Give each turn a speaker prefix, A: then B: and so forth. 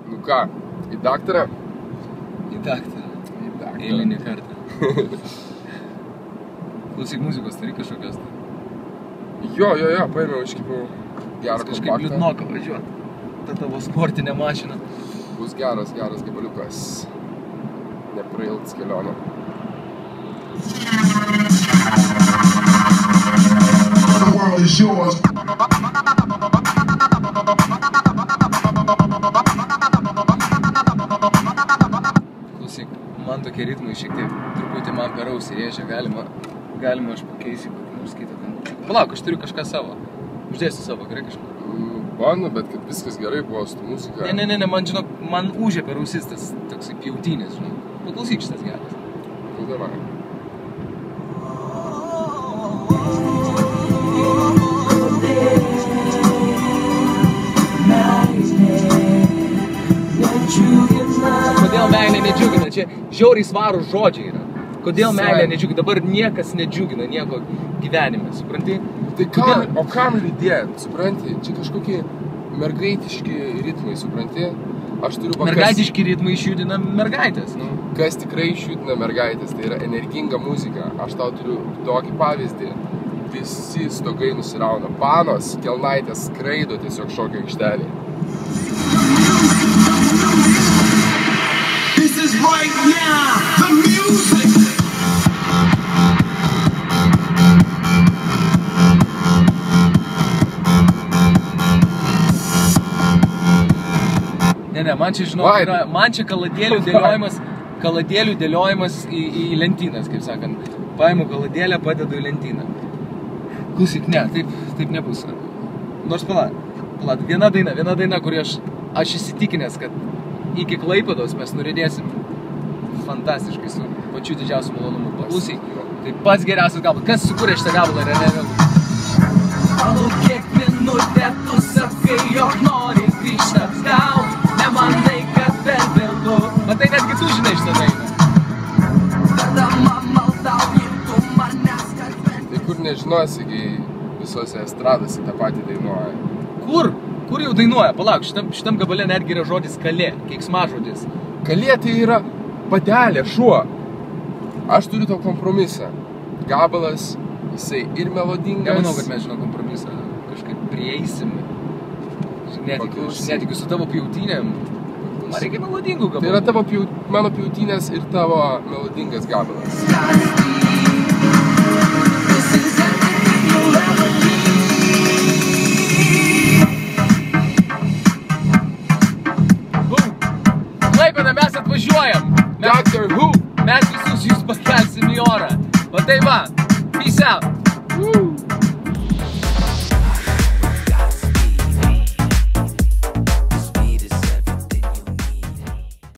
A: Nu ką, į daktarą?
B: Į daktarą. Eilinį kartą. Klausyk muzikos, turi kažkokios tai.
A: Jo, paėmiau, iškipiau gerą kompaktą.
B: Kažkaip liūdnoką važiuot. Ta tavo sportinė mašina.
A: Bus geras gabaliukas. Neprailgs kelionę.
C: The world is yours.
B: Klausyk, man tokie ritmai šiek tiek truputį man per ausį rėžia, galima aš pakeisiu kokį nors kitą ten. Palauk, aš turiu kažką savo. Uždėsiu savo, gerai kažką.
A: Banu, bet kad viskas gerai buvo su muzika.
B: Ne, man, žinok, man užė per ausis tas toksai pjautinės, žinok. Paklausyk šitas geras.
A: Nu, davai.
B: Kodėl meilė nedžiugina? Čia žiauriai svarūs žodžiai yra. Kodėl meilė nedžiugina? Dabar niekas nedžiugina nieko gyvenime, supranti?
A: Tai o kam lydėt, supranti? Čia kažkokie mergaitiški ritmai, supranti? Aš turiu
B: mergaitiški ritmai išjudina mergaitės, nu.
A: Kas tikrai išjudina mergaitės, tai yra energinga muzika. Aš tau turiu tokį pavyzdį. Visi stogai nusirauna. Panos, kelnaitės skraido tiesiog šokio aikštelėje.
C: This is right now, the music.
B: Ne, man čia, žinau, man čia kaladėlių dėliojimas į lentynas, kaip sakant. Paimu kaladėlę, padedu į lentyną. Klausyk, ne, taip nebus. Nors pala, viena daina, kurį aš įsitikinęs, kad iki Klaipėdos mes nuridėsim fantastiškai su pačiu didžiausiu malonumu. Paklausyk, tai pats geriausias gabalas. Kas sukūrė šitą gabalą, ne?
D: Palauk kiek minutę tu sakai, jog nori grįžt atgal. Nemanai, kad per vėlu.
B: Matai, netgi tu žinai šitą dainą.
D: Tada man maldauji, tu manęs kalbėti.
A: Tai kur nežinosi, kai visose estradose tą patį dainuoja.
B: Kur? Kur jau dainuoja? Palauk, šitam gabale netgi yra žodis kalė, keiksmažodis.
A: Kalė tai yra patelė, šuo. Aš turiu tau kompromisą. Gabalas, jisai ir melodingas.
B: Nemanau, kad mes žinom kompromisą. Kažkaip prieisim. Netikiu su tavo pjautinėm. Man reikia melodingų gabalų.
A: Tai yra mano pjautinės ir tavo melodingas gabalas.
B: Klaipėda, mes atvažiuojam.
A: Doctor Who.
B: Mes visus jūs paskelsim į orą. Va tai va. Peace out.